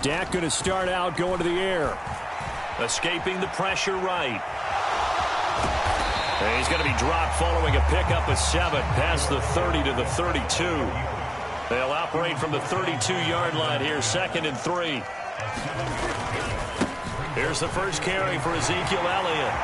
Dak going to start out going to the air. Escaping the pressure right. And he's going to be dropped following a pickup of 7 past the 30 to the 32. They'll operate from the 32-yard line here, 2nd and 3. Here's the first carry for Ezekiel Elliott.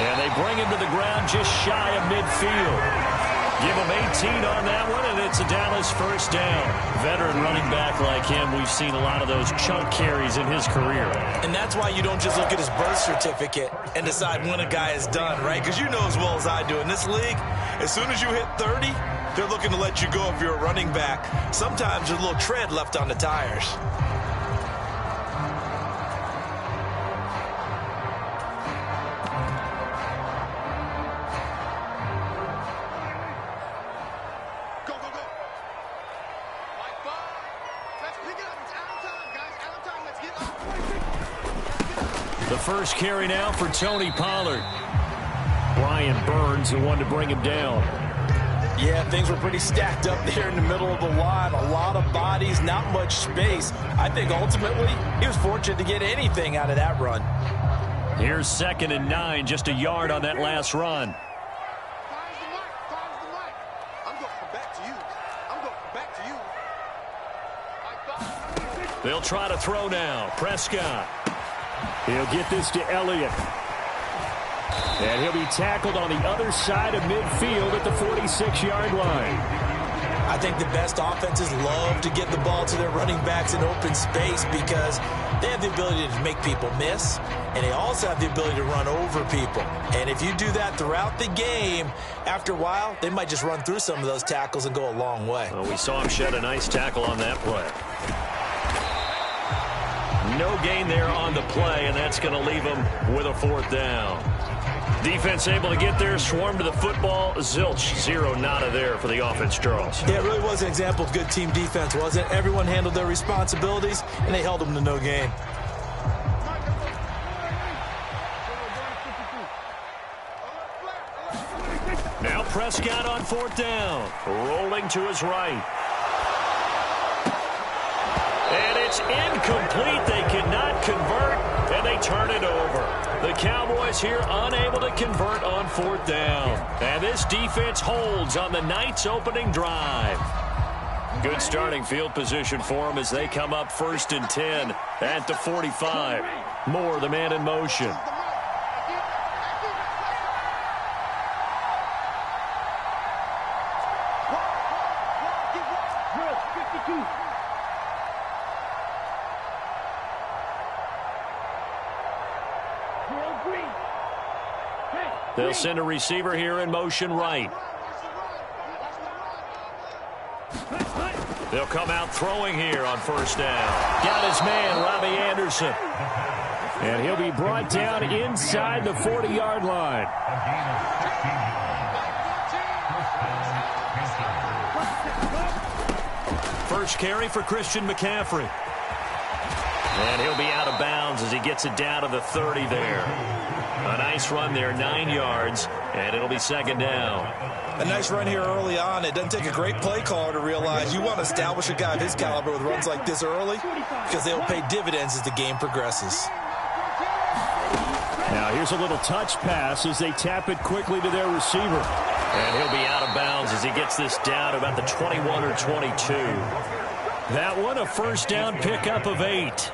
And they bring him to the ground just shy of midfield. Give him 18 on that one, and it's a Dallas first down. Veteran running back like him, we've seen a lot of those chunk carries in his career. And that's why you don't just look at his birth certificate and decide when a guy is done, right? Because you know as well as I do, in this league, as soon as you hit 30, they're looking to let you go if you're a running back. Sometimes there's a little tread left on the tires. The first carry now for Tony Pollard. Brian Burns, who wanted to bring him down. Yeah, things were pretty stacked up there in the middle of the line. A lot of bodies, not much space. I think ultimately he was fortunate to get anything out of that run. Here's 2nd and 9, just a yard on that last run. They'll try to throw now. Prescott. He'll get this to Elliott. And he'll be tackled on the other side of midfield at the 46-yard line. I think the best offenses love to get the ball to their running backs in open space because they have the ability to make people miss, and they also have the ability to run over people. And if you do that throughout the game, after a while, they might just run through some of those tackles and go a long way. Well, we saw him shed a nice tackle on that play. No gain there on the play, and that's going to leave him with a 4th down. Defense able to get there, swarm to the football. Zilch, 0 nada there for the offense, Charles. Yeah, it really was an example of good team defense, wasn't it? Everyone handled their responsibilities, and they held them to no gain. Now Prescott on 4th down. Rolling to his right. And it's incomplete. They cannot convert, and they turn it over. The Cowboys here unable to convert on 4th down. And this defense holds on the night's opening drive. Good starting field position for them as they come up 1st and 10 at the 45. Moore, the man in motion. They'll send a receiver here in motion right. They'll come out throwing here on 1st down. Got his man, Robbie Anderson. And he'll be brought down inside the 40-yard line. First carry for Christian McCaffrey. And he'll be out of bounds as he gets it down to the 30 there. A nice run there, 9 yards, and it'll be 2nd down. A nice run here early on. It doesn't take a great play caller to realize you want to establish a guy of his caliber with runs like this early because they'll pay dividends as the game progresses. Now here's a little touch pass as they tap it quickly to their receiver. And he'll be out of bounds as he gets this down about the 21 or 22. That one a 1st down pickup of 8.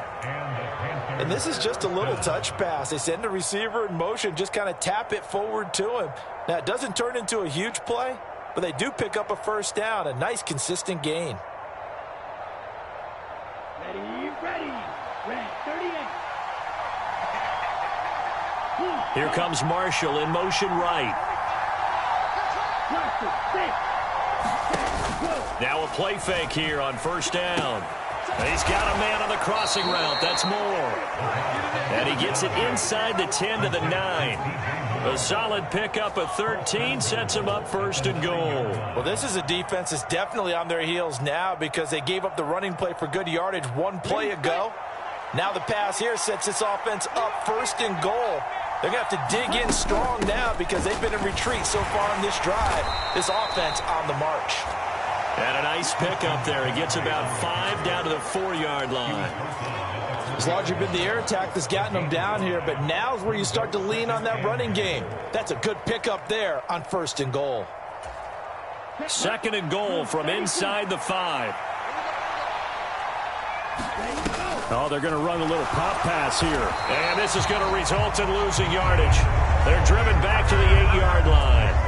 And this is just a little touch pass. They send the receiver in motion, just kind of tap it forward to him. Now, it doesn't turn into a huge play, but they do pick up a 1st down, a nice, consistent gain. Ready, 38. Here comes Marshall in motion right. Now a play fake here on 1st down. He's got a man on the crossing route. That's Moore. And he gets it inside the 10 to the 9. A solid pickup of 13 sets him up 1st and goal. Well, this is a defense that's definitely on their heels now because they gave up the running play for good yardage one play ago. Now the pass here sets this offense up 1st and goal. They're going to have to dig in strong now because they've been in retreat so far in this drive. This offense on the march. And a nice pickup there. He gets about 5 down to the 4-yard line. It's largely been the air attack that's gotten them down here, but now's where you start to lean on that running game. That's a good pickup there on 1st and goal. 2nd and goal from inside the 5. Oh, they're going to run a little pop pass here. And this is going to result in losing yardage. They're driven back to the 8-yard line.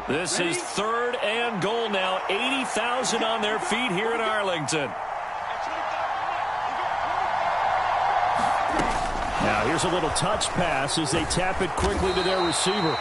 This is 3rd and goal now. 80,000 on their feet here in Arlington. Now here's a little touch pass as they tap it quickly to their receiver.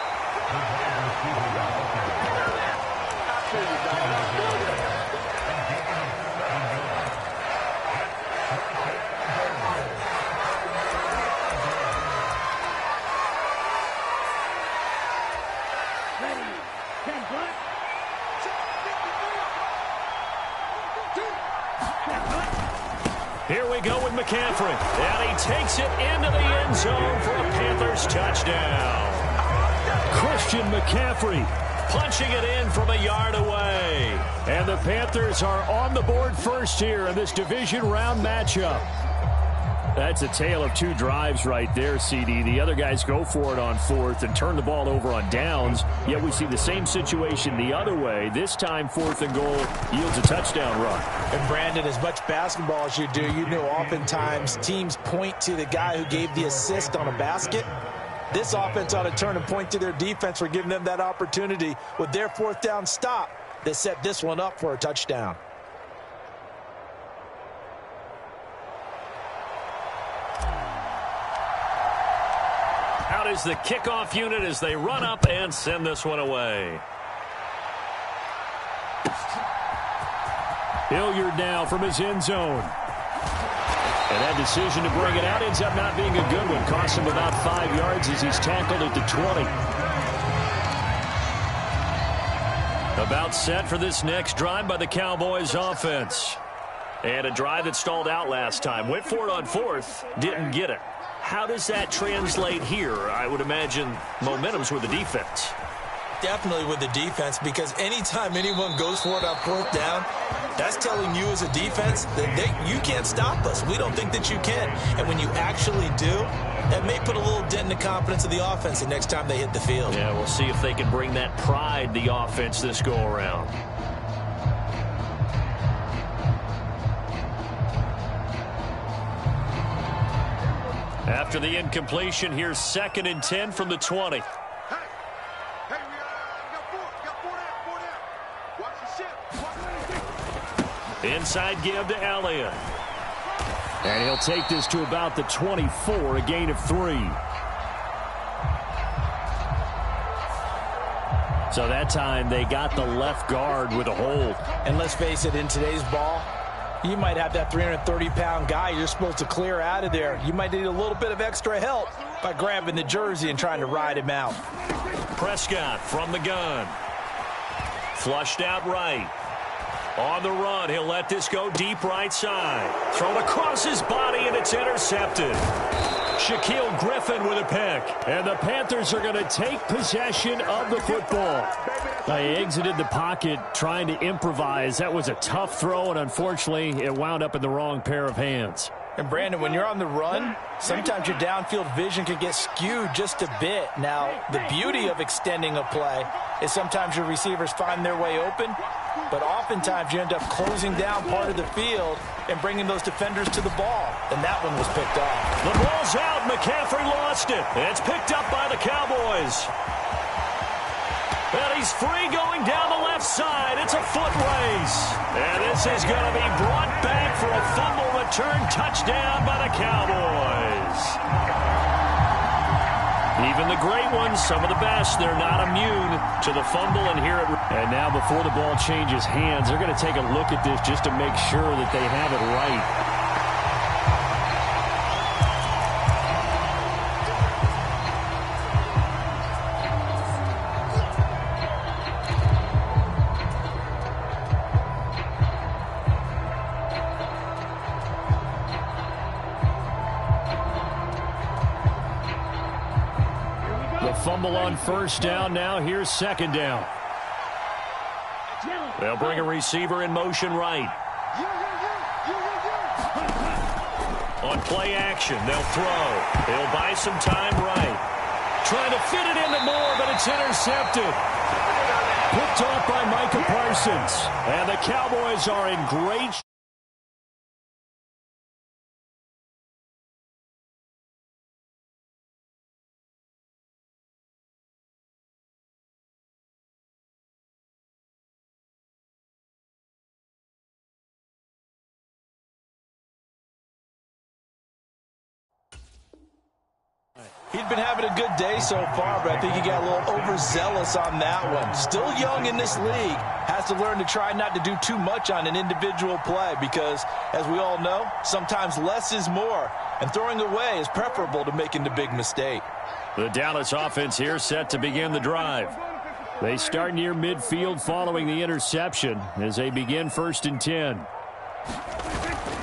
Here we go with McCaffrey. And he takes it into the end zone for a Panthers touchdown. Christian McCaffrey punching it in from a yard away. And the Panthers are on the board first here in this division round matchup. That's a tale of 2 drives right there, CD. The other guys go for it on 4th and turn the ball over on downs. Yet we see the same situation the other way. This time, 4th and goal yields a touchdown run. And Brandon, as much basketball as you do, you know oftentimes teams point to the guy who gave the assist on a basket. This offense ought to turn and point to their defense for giving them that opportunity with their 4th down stop that set this one up for a touchdown. Out is the kickoff unit as they run up and send this one away. Hilliard now from his end zone. And that decision to bring it out ends up not being a good one. Costs him about 5 yards as he's tackled at the 20. About set for this next drive by the Cowboys offense. And a drive that stalled out last time. Went for it on 4th, didn't get it. How does that translate here? I would imagine momentum's with the defense. Definitely with the defense, because anytime anyone goes for it on 4th down, that's telling you as a defense that you can't stop us. We don't think that you can. And when you actually do, that may put a little dent in the confidence of the offense the next time they hit the field. Yeah, we'll see if they can bring that pride, the offense, this go-around. After the incompletion, here's 2nd and 10 from the 20. Inside give to Elliott. And he'll take this to about the 24, a gain of 3. So that time they got the left guard with a hold. And let's face it, in today's ball, you might have that 330-pound guy you're supposed to clear out of there. You might need a little bit of extra help by grabbing the jersey and trying to ride him out. Prescott from the gun. Flushed out right. On the run, he'll let this go deep right side. Thrown across his body, and it's intercepted. Shaquille Griffin with a pick. And the Panthers are going to take possession of the football. They exited the pocket trying to improvise. That was a tough throw, and unfortunately, it wound up in the wrong pair of hands. And, Brandon, when you're on the run, sometimes your downfield vision can get skewed just a bit. Now, the beauty of extending a play is sometimes your receivers find their way open, but oftentimes you end up closing down part of the field and bringing those defenders to the ball. And that one was picked off. The ball's out. McCaffrey lost it. It's picked up by the Cowboys. And he's free going down the left side. It's a foot race. And this is going to be brought back for a fumble return touchdown by the Cowboys. Even the great ones, some of the best, they're not immune to the fumble. And now before the ball changes hands, they're going to take a look at this just to make sure that they have it right. fumble on first down. Now here's second down. They'll bring a receiver in motion right. On play action, they'll throw. They'll buy some time right. Trying to fit it into Moore, but it's intercepted. Picked off by Micah Parsons. And the Cowboys are in great shape. He'd been having a good day so far, but I think he got a little overzealous on that one. Still young in this league. Has to learn to try not to do too much on an individual play because, as we all know, sometimes less is more. And throwing away is preferable to making the big mistake. The Dallas offense here set to begin the drive. They start near midfield following the interception as they begin 1st and 10.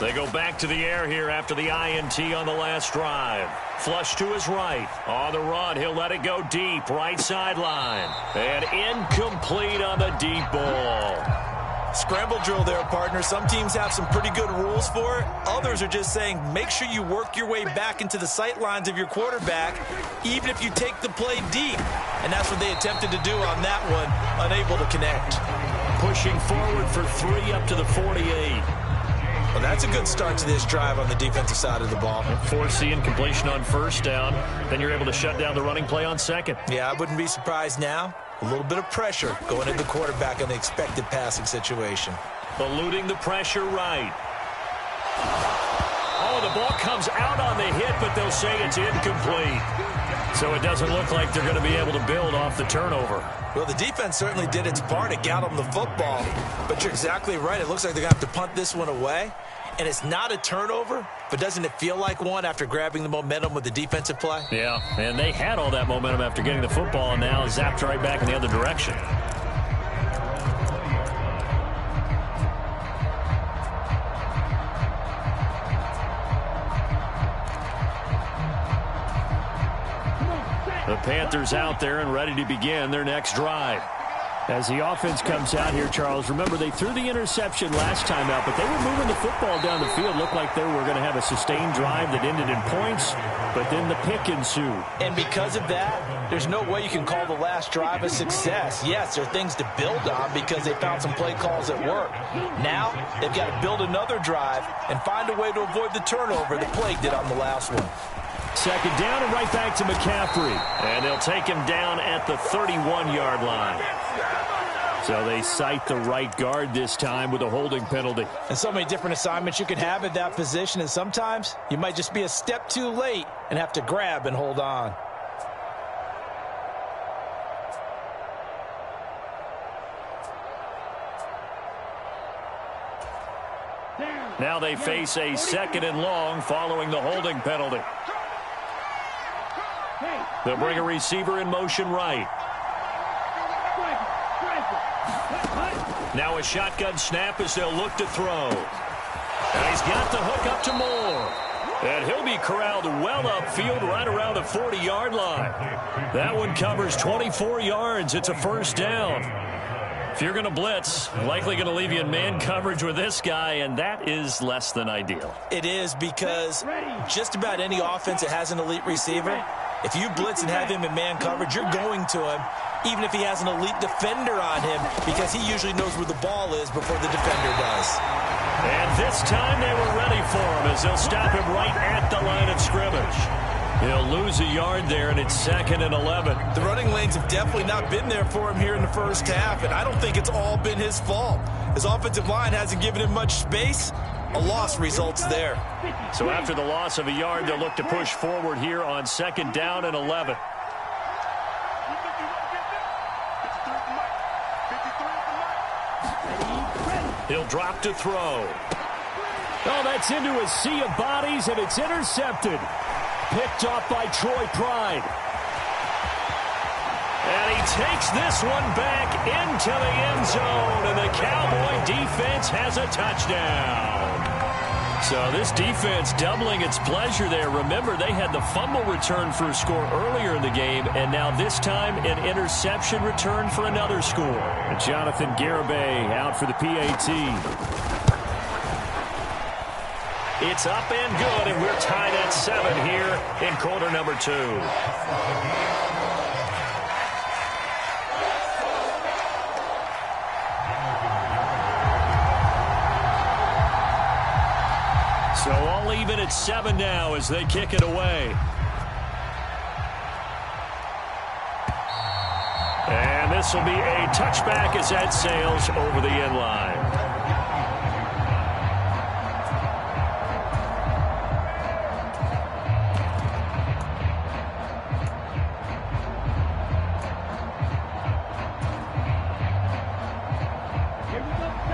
They go back to the air here after the INT on the last drive. Flush to his right. On the run, he'll let it go deep. Right sideline. And incomplete on the deep ball. Scramble drill there, partner. Some teams have some pretty good rules for it. Others are just saying make sure you work your way back into the sight lines of your quarterback, even if you take the play deep. And that's what they attempted to do on that one, unable to connect. Pushing forward for 3 up to the 48. Well, that's a good start to this drive on the defensive side of the ball. Force the incompletion on first down. Then you're able to shut down the running play on second. Yeah, I wouldn't be surprised now. A little bit of pressure going at the quarterback on the expected passing situation. Eluding the pressure right. Oh, the ball comes out on the hit, but they'll say it's incomplete. So it doesn't look like they're going to be able to build off the turnover. Well, the defense certainly did its part to get them the football. But you're exactly right. It looks like they're going to have to punt this one away. And it's not a turnover, but doesn't it feel like one after grabbing the momentum with the defensive play? Yeah, and they had all that momentum after getting the football, and now zapped right back in the other direction. The Panthers out there and ready to begin their next drive. As the offense comes out here, Charles, remember they threw the interception last time out, but they were moving the football down the field. Looked like they were going to have a sustained drive that ended in points, but then the pick ensued. And because of that, there's no way you can call the last drive a success. Yes, there are things to build on because they found some play calls at work. Now, they've got to build another drive and find a way to avoid the turnover that plagued it on the last one. Second down and right back to McCaffrey. And they'll take him down at the 31-yard line. So they cite the right guard this time with a holding penalty. And so many different assignments you can have at that position, and sometimes you might just be a step too late and have to grab and hold on. Now they face a 2nd and long following the holding penalty. They'll bring a receiver in motion right. Now a shotgun snap as they'll look to throw. And he's got the hook up to Moore. And he'll be corralled well upfield right around the 40-yard line. That one covers 24 yards. It's a first down. If you're going to blitz, likely going to leave you in man coverage with this guy, and that is less than ideal. It is because just about any offense that has an elite receiver, if you blitz and have him in man coverage, you're going to him, even if he has an elite defender on him, because he usually knows where the ball is before the defender does. And this time they were ready for him as they'll stop him right at the line of scrimmage. He'll lose a yard there, and it's 2nd and 11. The running lanes have definitely not been there for him here in the first half, and I don't think it's all been his fault. His offensive line hasn't given him much space. A loss results there. So after the loss of a yard, they'll look to push forward here on 2nd down and 11. He'll drop to throw. Oh, that's into a sea of bodies, and it's intercepted. Picked off by Troy Pride. And he takes this one back into the end zone, and the Cowboy defense has a touchdown. So this defense doubling its pleasure there. Remember, they had the fumble return for a score earlier in the game, and now this time an interception return for another score. And Jonathan Garibay out for the PAT. It's up and good, and we're tied at 7 here in quarter number 2. So all even at 7 now as they kick it away. And this will be a touchback as that sails over the end line.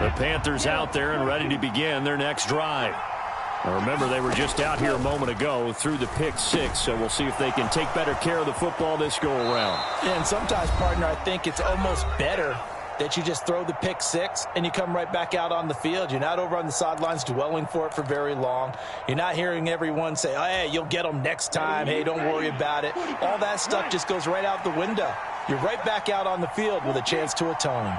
The Panthers out there and ready to begin their next drive. Now remember, they were just out here a moment ago through the pick 6, so we'll see if they can take better care of the football this go-around. And sometimes, partner, I think it's almost better that you just throw the pick 6 and you come right back out on the field. You're not over on the sidelines dwelling for it for very long. You're not hearing everyone say, oh, hey, you'll get them next time. Hey, don't worry about it. All that stuff just goes right out the window. You're right back out on the field with a chance to atone.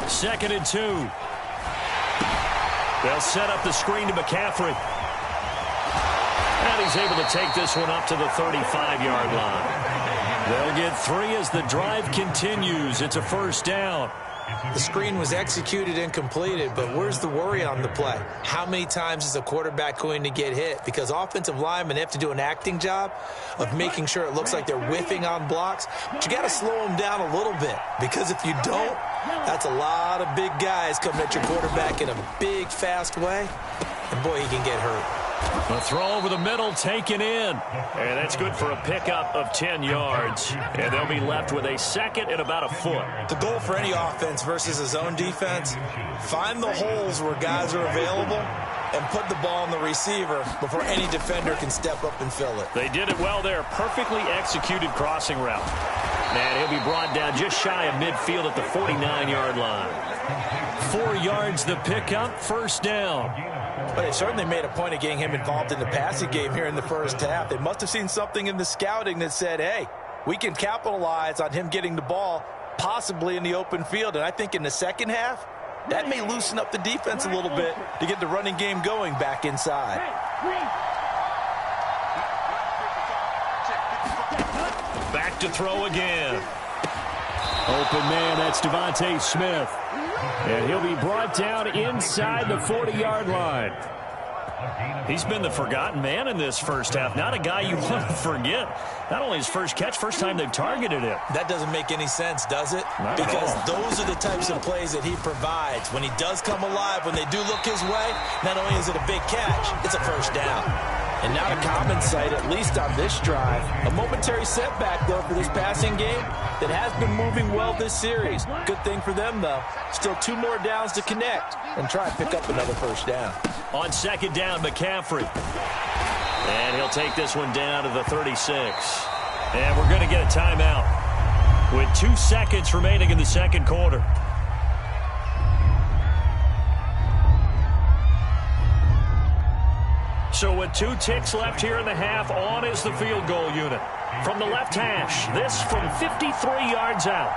2nd and 2. They'll set up the screen to McCaffrey. And he's able to take this one up to the 35-yard line. They'll get 3 as the drive continues. It's a first down. The screen was executed and completed, but where's the worry on the play? How many times is a quarterback going to get hit? Because offensive linemen have to do an acting job of making sure it looks like they're whiffing on blocks. But you got to slow them down a little bit, because if you don't, that's a lot of big guys coming at your quarterback in a big, fast way. And, boy, he can get hurt. A throw over the middle taken in. And that's good for a pickup of 10 yards. And they'll be left with a 2nd and about a foot. The goal for any offense versus a zone defense, find the holes where guys are available and put the ball on the receiver before any defender can step up and fill it. They did it well there. Perfectly executed crossing route. And he'll be brought down just shy of midfield at the 49-yard line. 4 yards the pickup, first down. But they certainly made a point of getting him involved in the passing game here in the first half. They must have seen something in the scouting that said, hey, we can capitalize on him getting the ball possibly in the open field. And I think in the second half, that may loosen up the defense a little bit to get the running game going back inside. Back to throw again. Open man, that's Devontae Smith. And he'll be brought down inside the 40-yard line. He's been the forgotten man in this first half. Not a guy you want to forget. Not only his first catch, first time they've targeted him. That doesn't make any sense, does it? Not because those are the types of plays that he provides. When he does come alive, when they do look his way, not only is it a big catch, it's a first down. And not a common sight, at least on this drive. A momentary setback, though, for this passing game that has been moving well this series. Good thing for them, though. Still 2 more downs to connect and try and pick up another first down. On 2nd down, McCaffrey. And he'll take this one down to the 36. And we're going to get a timeout with 2 seconds remaining in the second quarter. So with 2 ticks left here in the half, on is the field goal unit. From the left hash, this from 53 yards out.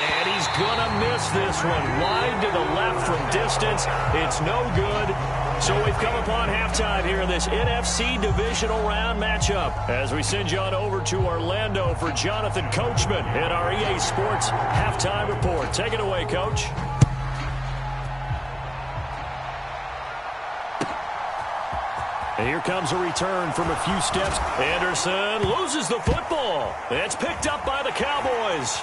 And he's going to miss this one. Wide to the left from distance. It's no good. So we've come upon halftime here in this NFC Divisional Round matchup. As we send you on over to Orlando for Jonathan Coachman in our EA Sports Halftime Report. Take it away, Coach. And here comes a return from a few steps. Anderson loses the football. It's picked up by the Cowboys.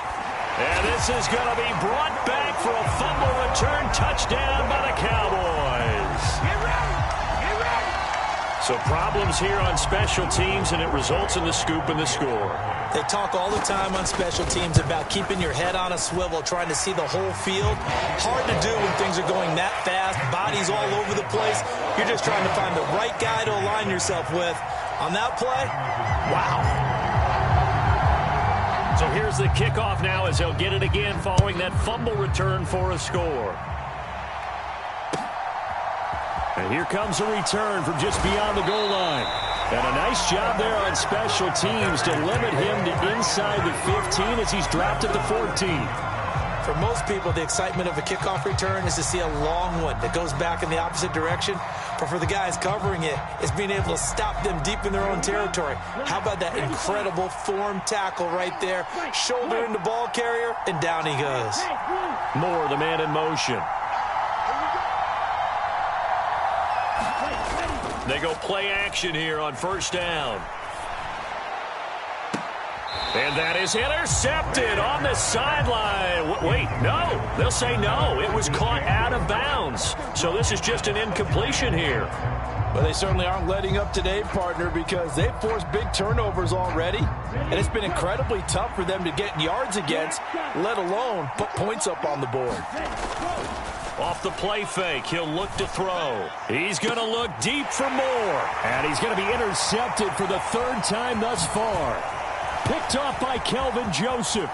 And this is going to be brought back for a fumble return touchdown by the Cowboys. Get ready! Get ready! So problems here on special teams, and it results in the scoop and the score. They talk all the time on special teams about keeping your head on a swivel, trying to see the whole field. Hard to do when things are going that fast, bodies all over the place. You're just trying to find the right guy to align yourself with. On that play, wow. So here's the kickoff now as he'll get it again following that fumble return for a score. And here comes a return from just beyond the goal line. And a nice job there on special teams to limit him to inside the 15 as he's dropped at the 14. For most people, the excitement of a kickoff return is to see a long one that goes back in the opposite direction. But for the guys covering it, it's being able to stop them deep in their own territory. How about that incredible form tackle right there? Shoulder into ball carrier, and down he goes. Moore, the man in motion. They go play action here on first down. And that is intercepted on the sideline. Wait, no. They'll say no. It was caught out of bounds. So this is just an incompletion here. Well, they certainly aren't letting up today, partner, because they've forced big turnovers already. And it's been incredibly tough for them to get yards against, let alone put points up on the board. Off the play fake, he'll look to throw. He's going to look deep for Moore. And he's going to be intercepted for the third time thus far. Picked off by Kelvin Joseph.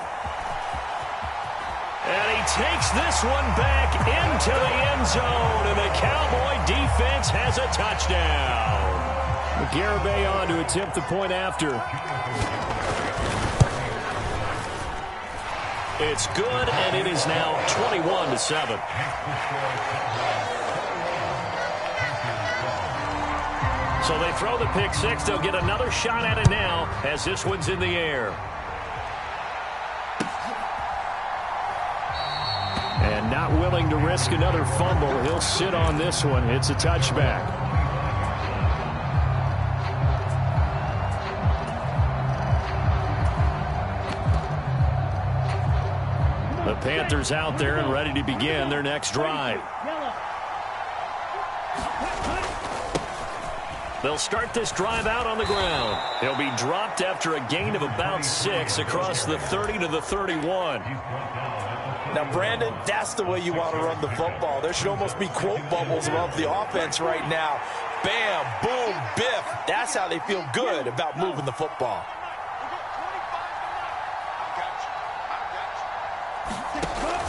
And he takes this one back into the end zone, and the Cowboy defense has a touchdown. Garibay on to attempt the point after. It's good, and it is now 21-7. So they throw the pick six. They'll get another shot at it now as this one's in the air. And not willing to risk another fumble. He'll sit on this one. It's a touchback. The Panthers out there and ready to begin their next drive. They'll start this drive out on the ground. He'll be dropped after a gain of about 6 across the 30 to the 31. Now, Brandon, that's the way you want to run the football. There should almost be quote bubbles above the offense right now. Bam, boom, biff. That's how they feel good about moving the football.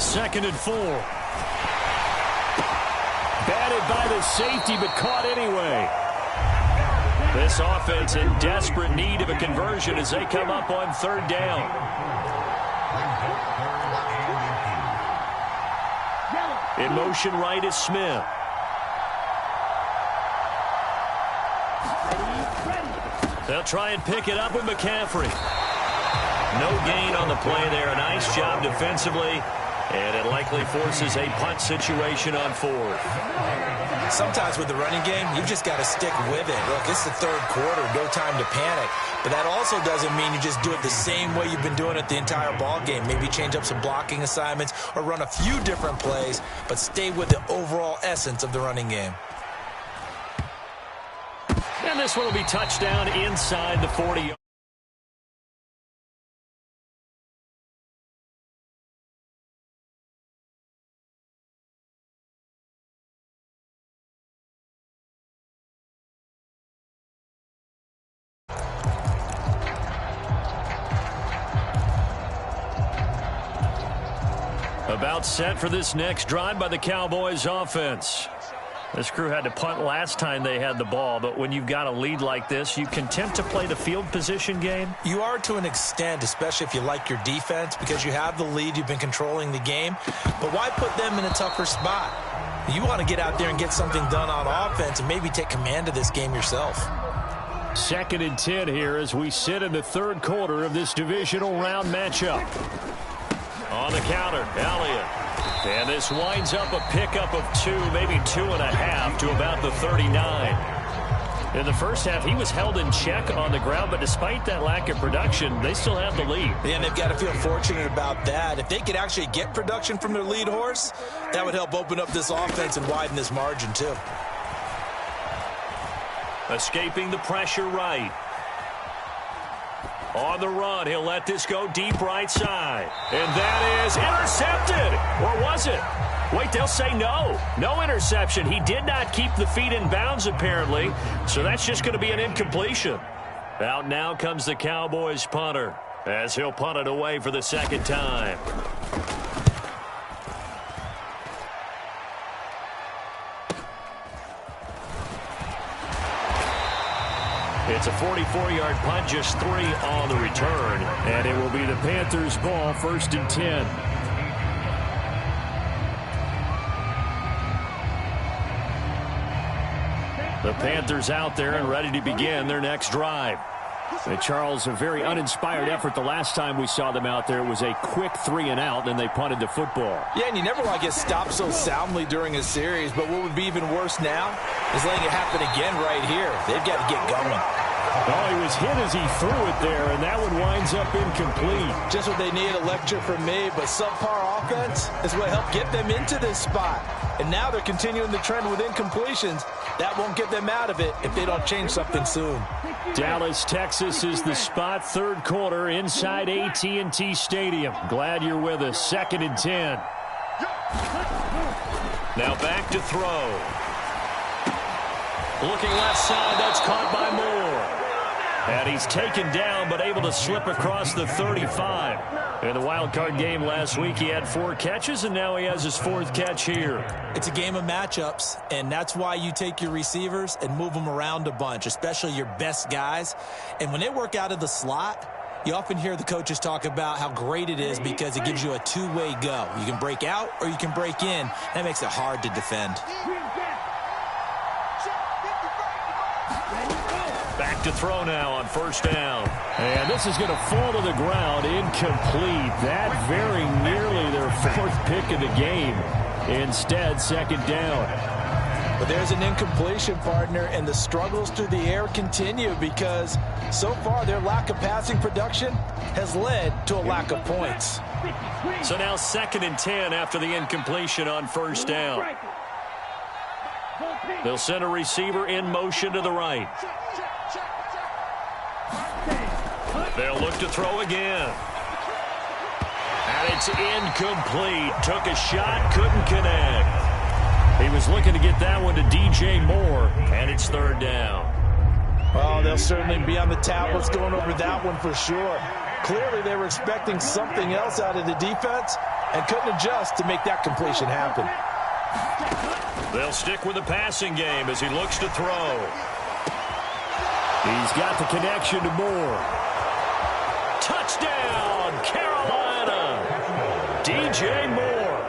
Second and 4. Batted by the safety, but caught anyway. This offense in desperate need of a conversion as they come up on third down. In motion right is Smith. They'll try and pick it up with McCaffrey. No gain on the play there. A nice job defensively. And it likely forces a punt situation on fourth. Sometimes with the running game, you've just got to stick with it. Look, it's the third quarter, no time to panic. But that also doesn't mean you just do it the same way you've been doing it the entire ball game. Maybe change up some blocking assignments or run a few different plays, but stay with the overall essence of the running game. And this one will be touchdown inside the 40. About set for this next drive by the Cowboys offense. This crew had to punt last time they had the ball, but when you've got a lead like this, you content to play the field position game? You are to an extent, especially if you like your defense, because you have the lead, you've been controlling the game. But why put them in a tougher spot? You want to get out there and get something done on offense and maybe take command of this game yourself. Second and 10 here as we sit in the third quarter of this divisional round matchup. On the counter, Elliott. And this winds up a pickup of 2, maybe 2.5 to about the 39. In the first half, he was held in check on the ground, but despite that lack of production, they still have the lead. Yeah, and they've got to feel fortunate about that. If they could actually get production from their lead horse, that would help open up this offense and widen this margin too. Escaping the pressure right. On the run, he'll let this go deep right side. And that is intercepted. Or was it? Wait, they'll say no. No interception. He did not keep the feet in bounds, apparently. So that's just going to be an incompletion. Out now comes the Cowboys punter. as he'll punt it away for the second time. It's a 44-yard punt, just 3 on the return. And it will be the Panthers' ball, 1st and 10. The Panthers out there and ready to begin their next drive. And Charles, a very uninspired effort the last time we saw them out there. It was a quick 3 and out, then they punted the football. Yeah, and you never want to get stopped so soundly during a series, but what would be even worse now is letting it happen again right here. They've got to get going. Oh, he was hit as he threw it there, and that one winds up incomplete. Just what they need, a lecture from me, but subpar offense is what helped get them into this spot. And now they're continuing the trend with incompletions. That won't get them out of it if they don't change something soon. Dallas, Texas is the spot, 3rd quarter inside AT&T Stadium. Glad you're with us. 2nd and 10. Now back to throw. Looking left side, that's caught by Moore. And he's taken down, but able to slip across the 35. In the wild card game last week, he had 4 catches, and now he has his 4th catch here. It's a game of matchups, and that's why you take your receivers and move them around a bunch, especially your best guys. And when they work out of the slot, you often hear the coaches talk about how great it is because it gives you a two-way go. You can break out or you can break in. That makes it hard to defend. Back to throw now on 1st down. And this is going to fall to the ground, incomplete. That very nearly their 4th pick of the game. Instead, 2nd down. But there's an incompletion, partner, and the struggles through the air continue because so far their lack of passing production has led to a lack of points. So now 2nd and 10 after the incompletion on 1st down. They'll send a receiver in motion to the right. They'll look to throw again. And it's incomplete. Took a shot, couldn't connect. He was looking to get that one to DJ Moore, and it's 3rd down. Well, they'll certainly be on the tablets going over that one for sure. Clearly, they were expecting something else out of the defense and couldn't adjust to make that completion happen. They'll stick with the passing game as he looks to throw. He's got the connection to Moore. Touchdown, Carolina! DJ Moore,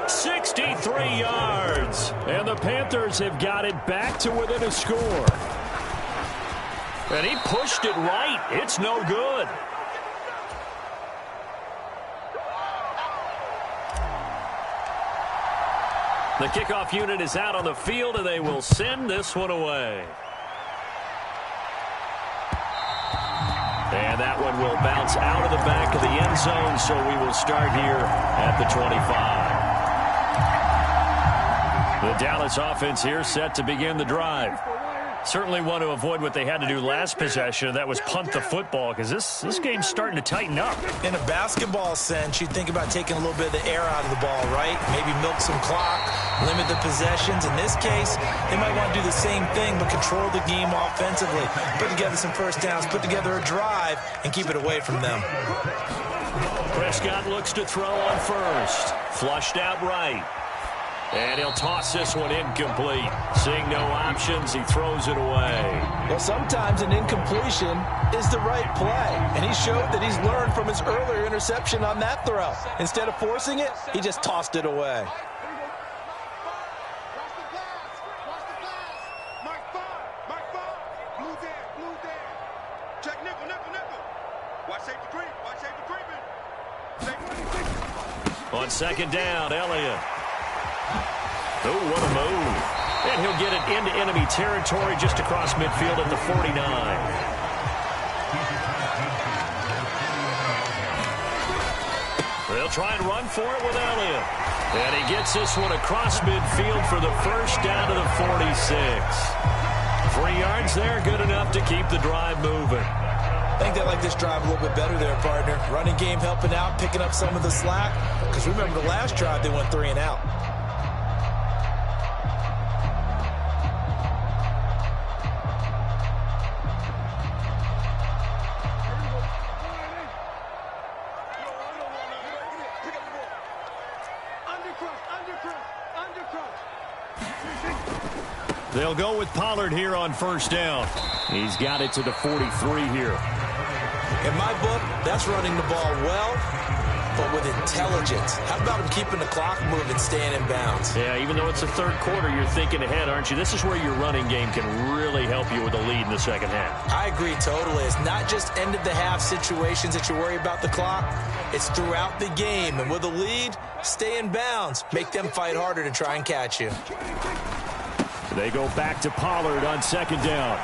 63 yards. And the Panthers have got it back to within a score. And he pushed it right. It's no good. The kickoff unit is out on the field, and they will send this one away. And that one will bounce out of the back of the end zone, so we will start here at the 25. The Dallas offense here set to begin the drive. Certainly want to avoid what they had to do last possession, and that was punt the football, because this game's starting to tighten up. In a basketball sense, you think about taking a little bit of the air out of the ball, right? Maybe milk some clock, limit the possessions. In this case, they might want to do the same thing, but control the game offensively. Put together some 1st downs, put together a drive, and keep it away from them. Prescott looks to throw on 1st. Flushed out right. And he'll toss this one incomplete. Seeing no options, he throws it away. Well, sometimes an incompletion is the right play. And he showed that he's learned from his earlier interception on that throw. Instead of forcing it, he just tossed it away. On 2nd down, Elliott. Oh, what a move. And he'll get it into enemy territory just across midfield at the 49. They'll try and run for it with Elliott. And he gets this one across midfield for the 1st down to the 46. 3 yards there, good enough to keep the drive moving. I think they like this drive a little bit better there, partner. Running game helping out, picking up some of the slack. Because remember the last drive, they went 3 and out. They'll go with Pollard here on first down. He's got it to the 43 here. In my book, that's running the ball well, but with intelligence. How about him keeping the clock moving, staying in bounds? Yeah, even though it's the third quarter, you're thinking ahead, aren't you? This is where your running game can really help you with a lead in the second half. I agree totally. It's not just end-of-the-half situations that you worry about the clock. It's throughout the game. And with a lead, stay in bounds. Make them fight harder to try and catch you. They go back to Pollard on second down.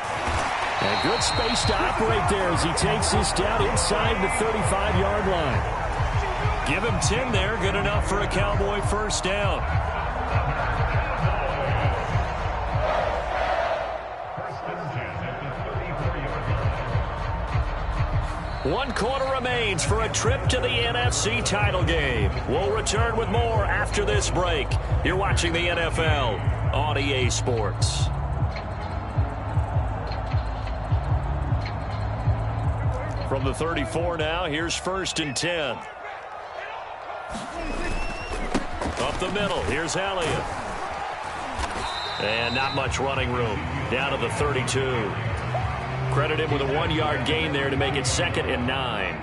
And good space to operate there as he takes this down inside the 35-yard line. Give him 10 there. Good enough for a Cowboy first down. One quarter remains for a trip to the NFC title game. We'll return with more after this break. You're watching the NFL on EA Sports. From the 34 now, here's first and 10. Up the middle, here's Elliott. And not much running room. Down to the 32. Credit him with a 1-yard gain there to make it 2nd and 9.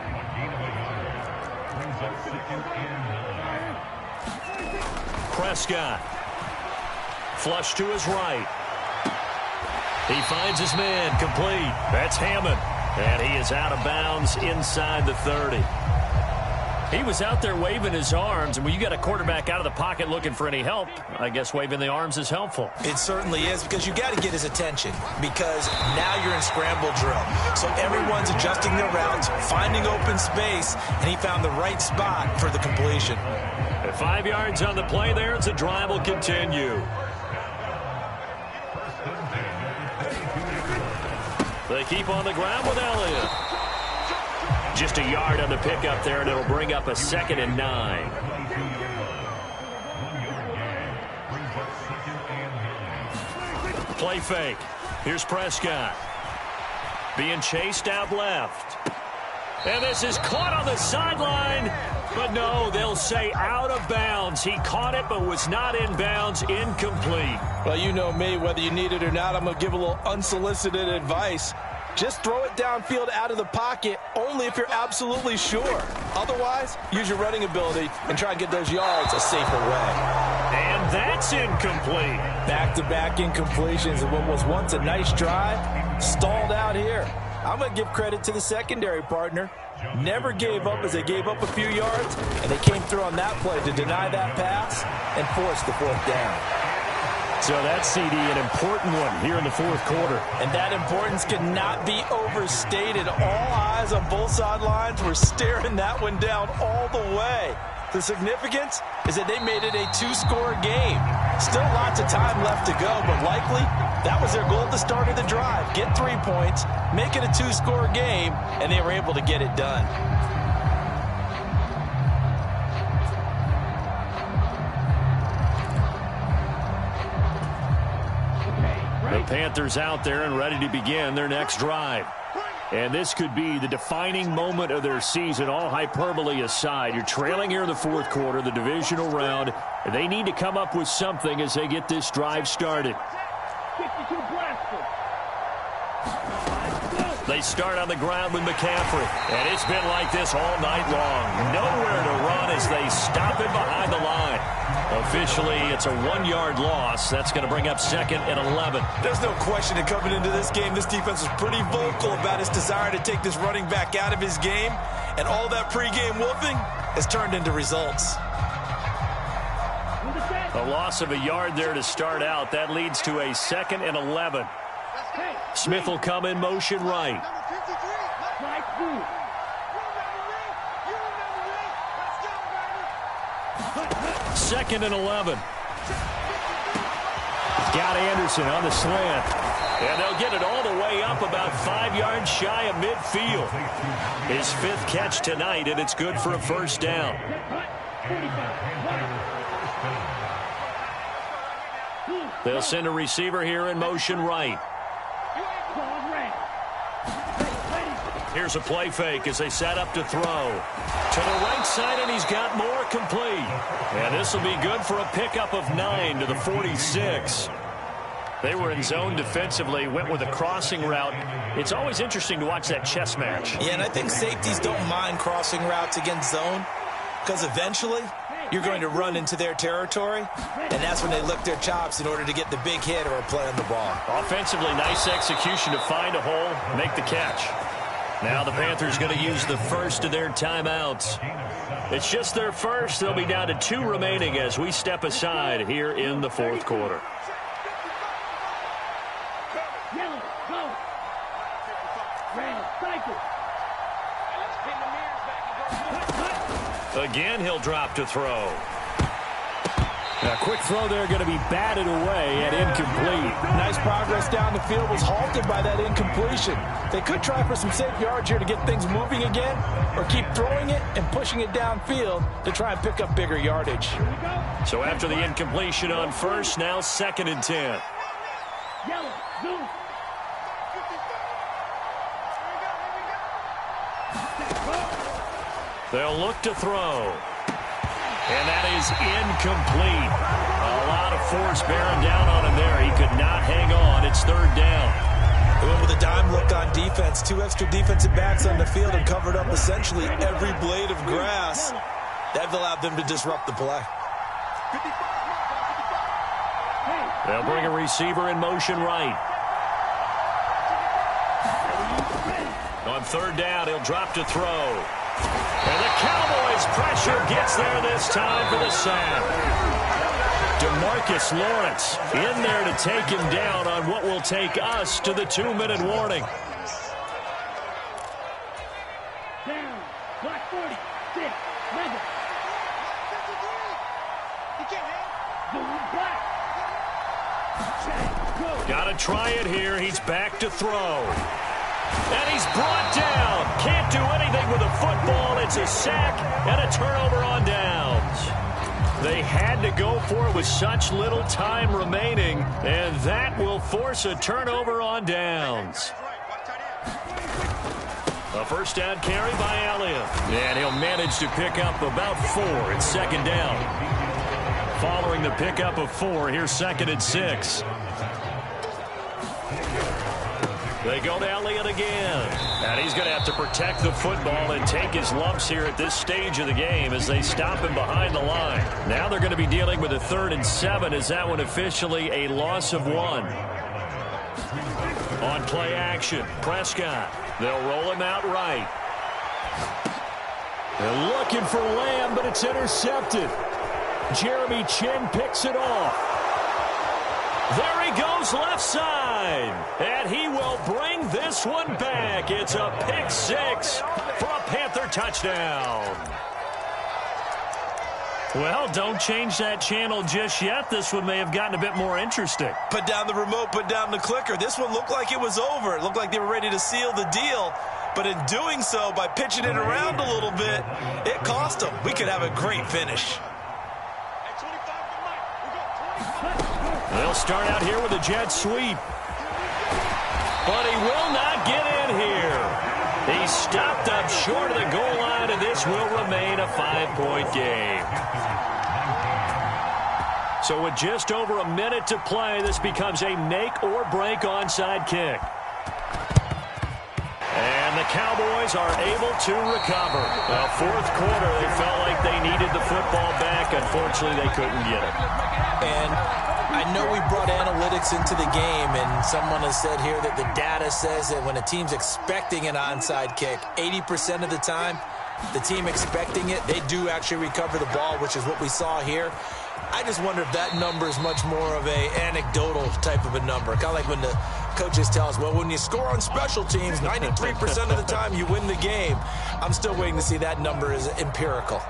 Prescott. Flush to his right. He finds his man, complete. That's Hammond. And he is out of bounds inside the 30. He was out there waving his arms, and when you got a quarterback out of the pocket looking for any help, I guess waving the arms is helpful. It certainly is, because you got to get his attention, because now you're in scramble drill. So everyone's adjusting their routes, finding open space, and he found the right spot for the completion. 5 yards on the play there as the drive will continue. They keep on the ground with Elliott. Just a yard on the pickup there, and it'll bring up a 2nd and 9. Play fake. Here's Prescott. Being chased out left. And this is caught on the sideline. But no, they'll say out of bounds. He caught it but was not in bounds. Incomplete. Well, you know me, whether you need it or not, I'm going to give a little unsolicited advice. Just throw it downfield out of the pocket only if you're absolutely sure. Otherwise, use your running ability and try and get those yards a safer way. And that's incomplete. Back-to-back incompletions of what was once a nice drive stalled out here. I'm going to give credit to the secondary partner. Never gave up as they gave up a few yards, and they came through on that play to deny that pass and force the 4th down. So that CD, an important one here in the 4th quarter. And that importance cannot be overstated. All eyes on both sidelines were staring that one down all the way. The significance is that they made it a 2-score game. Still lots of time left to go, but likely that was their goal at the start of the drive. Get 3 points, make it a 2-score game, and they were able to get it done. The Panthers out there and ready to begin their next drive. And this could be the defining moment of their season, all hyperbole aside. You're trailing here in the 4th quarter, the divisional round. They need to come up with something as they get this drive started. They start on the ground with McCaffrey. And it's been like this all night long. Nowhere to run as they stop him behind the line. Officially, it's a 1-yard loss. That's going to bring up 2nd and 11. There's no question that coming into this game, this defense is pretty vocal about its desire to take this running back out of his game. And all that pregame wolfing has turned into results. A loss of a yard there to start out. That leads to a 2nd and 11. Smith will come in motion right. 2nd and 11. Got Anderson on the slant. And they'll get it all the way up about 5 yards shy of midfield. His 5th catch tonight, and it's good for a first down. They'll send a receiver here in motion right. Here's a play fake as they set up to throw. To the right side, and he's got more, complete. And this will be good for a pickup of 9 to the 46. They were in zone defensively, went with a crossing route. It's always interesting to watch that chess match. Yeah, and I think safeties don't mind crossing routes against zone because eventually you're going to run into their territory, and that's when they lick their chops in order to get the big hit or a play on the ball. Offensively, nice execution to find a hole, make the catch. Now the Panthers going to use the first of their timeouts. It's just their first. They'll be down to 2 remaining as we step aside here in the fourth quarter. Again, he'll drop to throw. A quick throw there going to be batted away and incomplete. Nice progress down the field was halted by that incompletion. They could try for some safe yards here to get things moving again, or keep throwing it and pushing it downfield to try and pick up bigger yardage. So after the incompletion on first, now 2nd and 10. They'll look to throw. And that is incomplete. A lot of force bearing down on him there. He could not hang on. It's 3rd down. They went with a dime look on defense. 2 extra defensive backs on the field and covered up essentially every blade of grass. That allowed them to disrupt the play. They'll bring a receiver in motion right. On 3rd down, he'll drop to throw. And the Cowboys' pressure gets there this time for the sack. DeMarcus Lawrence in there to take him down on what will take us to the 2-minute warning. Down. Black 40. 6. Mega. He can't hit. Black. Got to try it here. He's back to throw. And he's brought down. Can't do anything with a football. It's a sack and a turnover on downs. They had to go for it with such little time remaining, and that will force a turnover on downs. A first down carry by Elliott. And he'll manage to pick up about 4. It's 2nd down. Following the pickup of 4, here's 2nd and 6. They go to Elliott again. And he's going to have to protect the football and take his lumps here at this stage of the game as they stop him behind the line. Now they're going to be dealing with a 3rd and 7 as that one officially a loss of 1. On play action, Prescott. They'll roll him out right. They're looking for Lamb, but it's intercepted. Jeremy Chin picks it off. There he goes left side. And he will bring this one back. It's a pick 6 for a Panther touchdown. Well, don't change that channel just yet. This one may have gotten a bit more interesting. Put down the remote, put down the clicker. This one looked like it was over. It looked like they were ready to seal the deal. But in doing so, by pitching it around a little bit, it cost them. We could have a great finish. They'll start out here with a jet sweep. But he will not get in here. He's stopped up short of the goal line, and this will remain a 5-point game. So with just over a minute to play, this becomes a make-or-break onside kick. And the Cowboys are able to recover. Well, 4th quarter, they felt like they needed the football back. Unfortunately, they couldn't get it. And I know we brought analytics into the game, and someone has said here that the data says that when a team's expecting an onside kick, 80% of the time, the team expecting it, they do actually recover the ball, which is what we saw here. I just wonder if that number is much more of a anecdotal type of a number. Kind of like when the coaches tell us, well, when you score on special teams, 93% of the time you win the game. I'm still waiting to see that number is empirical.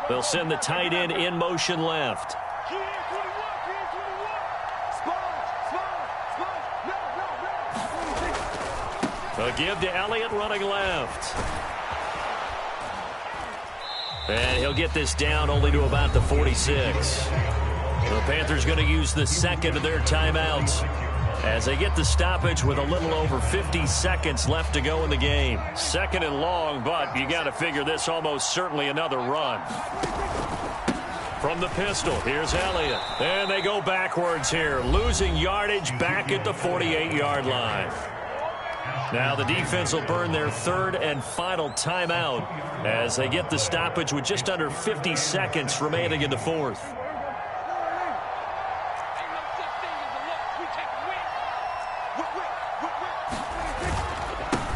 They'll send the tight end in motion left. A give to Elliott running left. And he'll get this down only to about the 46. The Panthers going to use the 2nd of their timeouts as they get the stoppage with a little over 50 seconds left to go in the game. 2nd and long, but you got to figure this almost certainly another run. From the pistol, here's Elliott. And they go backwards here, losing yardage back at the 48-yard line. Now the defense will burn their third and final timeout as they get the stoppage with just under 50 seconds remaining in the fourth.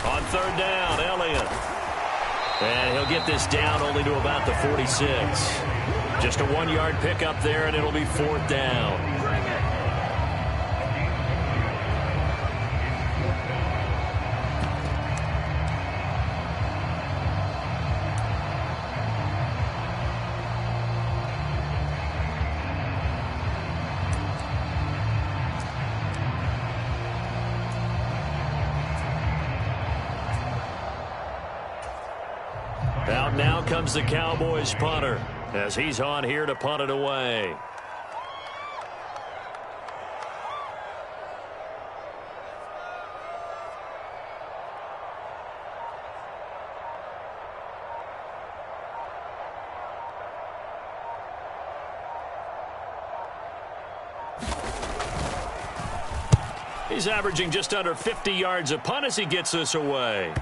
On third down, Elliott. And he'll get this down only to about the 46. Just a 1-yard pickup there, and it'll be fourth down. Out now comes the Cowboys punter as he's on here to punt it away. He's averaging just under 50 yards a punt as he gets this away.